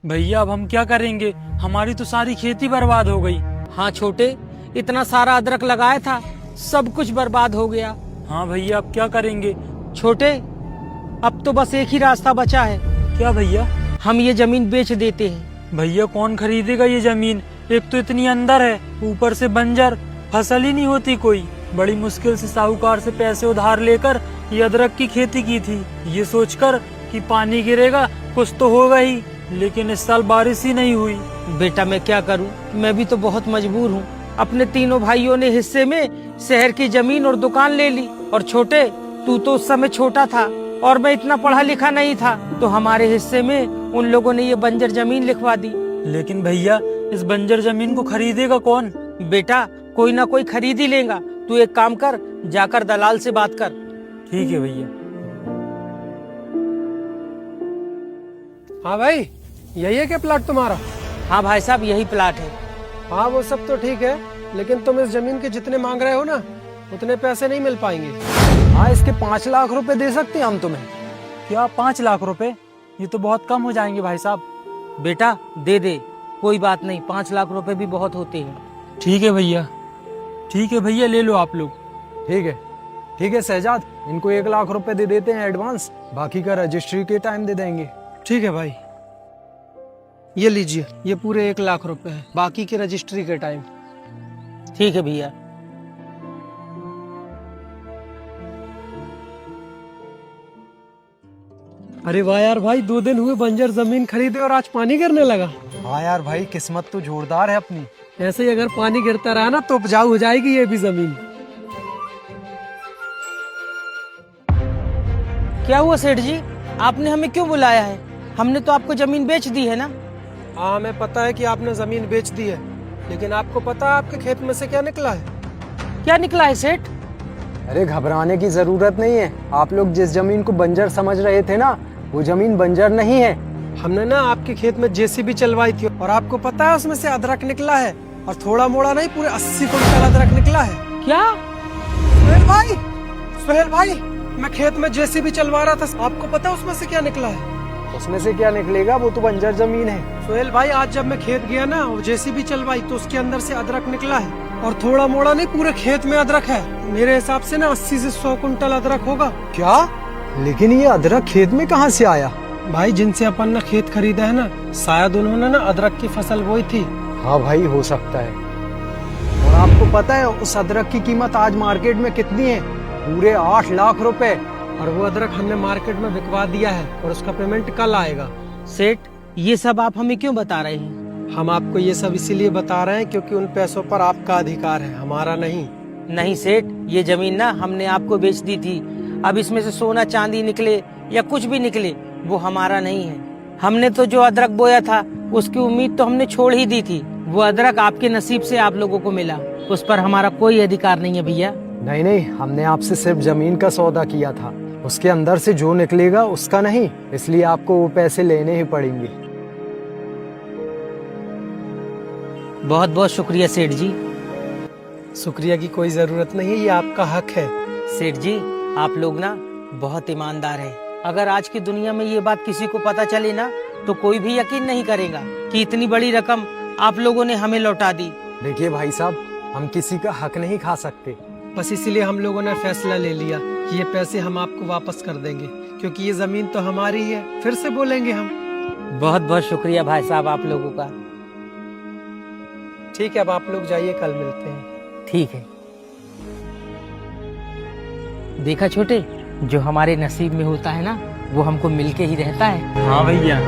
भैया अब हम क्या करेंगे, हमारी तो सारी खेती बर्बाद हो गई। हाँ छोटे, इतना सारा अदरक लगाया था, सब कुछ बर्बाद हो गया। हाँ भैया अब क्या करेंगे। छोटे, अब तो बस एक ही रास्ता बचा है। क्या भैया? हम ये जमीन बेच देते हैं। भैया कौन खरीदेगा ये जमीन, एक तो इतनी अंदर है, ऊपर से बंजर, फसल ही नहीं होती कोई। बड़ी मुश्किल से साहूकार से पैसे उधार लेकर ये अदरक की खेती की थी, ये सोचकर कि पानी गिरेगा कुछ तो होगा ही, लेकिन इस साल बारिश ही नहीं हुई। बेटा मैं क्या करूं, मैं भी तो बहुत मजबूर हूं। अपने तीनों भाइयों ने हिस्से में शहर की जमीन और दुकान ले ली, और छोटे तू तो उस समय छोटा था और मैं इतना पढ़ा लिखा नहीं था, तो हमारे हिस्से में उन लोगों ने ये बंजर जमीन लिखवा दी। लेकिन भैया इस बंजर जमीन को खरीदेगा कौन? बेटा कोई ना कोई खरीद ही लेगा, तू एक काम कर, जाकर दलाल से बात कर। ठीक है भैया। हाँ भाई, यही है क्या प्लाट तुम्हारा? हाँ भाई साहब यही प्लाट है। हाँ वो सब तो ठीक है, लेकिन तुम इस जमीन के जितने मांग रहे हो ना, उतने पैसे नहीं मिल पाएंगे। हाँ, इसके 5 लाख रुपए दे सकते हैं हम तुम्हें। क्या 5 लाख रुपए? ये तो बहुत कम हो जाएंगे भाई साहब। बेटा दे दे, कोई बात नहीं, 5 लाख रुपए भी बहुत होते हैं। ठीक है भैया, ठीक है भैया, ले लो आप लोग। ठीक है शहजाद, इनको 1 लाख रुपए दे देते हैं एडवांस, बाकी का रजिस्ट्री के टाइम दे देंगे। ठीक है भाई, ये लीजिए, ये पूरे 1 लाख रुपए है, बाकी की रजिस्ट्री के टाइम। ठीक है भैया। अरे वाह यार भाई, 2 दिन हुए बंजर जमीन खरीदे और आज पानी गिरने लगा। हाँ यार भाई, किस्मत तो जोरदार है अपनी। ऐसे ही अगर पानी गिरता रहा ना तो उपजाऊ हो जाएगी ये भी जमीन। क्या हुआ सेठ जी, आपने हमें क्यों बुलाया है? हमने तो आपको जमीन बेच दी है ना। हाँ हमें पता है कि आपने जमीन बेच दी है, लेकिन आपको पता है आपके खेत में से क्या निकला है? क्या निकला है सेठ? अरे घबराने की जरूरत नहीं है, आप लोग जिस जमीन को बंजर समझ रहे थे ना, वो जमीन बंजर नहीं है। हमने ना आपके खेत में जेसीबी चलवाई थी, और आपको पता है उसमें से अदरक निकला है, और थोड़ा मोड़ा नहीं, पूरे 80 कुंटल अदरक निकला है। क्या? सुहेल भाई, मैं खेत में जेसीबी चलवा रहा था, आपको पता है उसमें से क्या निकला है? उसमें से क्या निकलेगा, वो तो बंजर जमीन है। सुहेल भाई, आज जब मैं खेत गया ना और जेसीबी चलवाई तो उसके अंदर से अदरक निकला है, और थोड़ा मोड़ा नहीं, पूरे खेत में अदरक है। मेरे हिसाब से ना 80 से 100 कुंटल अदरक होगा। क्या? लेकिन ये अदरक खेत में कहाँ से आया? भाई जिनसे अपन ने खेत खरीदा है ना, शायद उन्होंने ना अदरक की फसल बोई थी। हाँ भाई, हो सकता है। और आपको पता है उस अदरक की कीमत आज मार्केट में कितनी है? पूरे 8 लाख रुपए। और वो अदरक हमने मार्केट में बिकवा दिया है, और उसका पेमेंट कल आएगा। सेठ ये सब आप हमें क्यों बता रहे हैं? हम आपको ये सब इसीलिए बता रहे हैं क्योंकि उन पैसों पर आपका अधिकार है, हमारा नहीं। नहीं सेठ, ये जमीन ना हमने आपको बेच दी थी। अब इसमें से सोना चांदी निकले या कुछ भी निकले, वो हमारा नहीं है। हमने तो जो अदरक बोया था उसकी उम्मीद तो हमने छोड़ ही दी थी। वो अदरक आपके नसीब से आप लोगों को मिला, उस पर हमारा कोई अधिकार नहीं है भैया। नहीं, हमने आपसे सिर्फ जमीन का सौदा किया था, उसके अंदर से जो निकलेगा उसका नहीं, इसलिए आपको वो पैसे लेने ही पड़ेंगे। बहुत बहुत शुक्रिया सेठ जी। शुक्रिया की कोई जरूरत नहीं है, ये आपका हक है। सेठ जी आप लोग ना बहुत ईमानदार हैं। अगर आज की दुनिया में ये बात किसी को पता चले ना, तो कोई भी यकीन नहीं करेगा कि इतनी बड़ी रकम आप लोगों ने हमें लौटा दी। देखिए भाई साहब, हम किसी का हक नहीं खा सकते, बस इसीलिए हम लोगों ने फैसला ले लिया कि ये पैसे हम आपको वापस कर देंगे, क्योंकि ये जमीन तो हमारी ही है। फिर से बोलेंगे हम। बहुत बहुत शुक्रिया भाई साहब आप लोगों का। ठीक है, अब आप लोग जाइए, कल मिलते हैं। ठीक है। देखा छोटे, जो हमारे नसीब में होता है ना, वो हमको मिलके ही रहता है। हाँ भैया।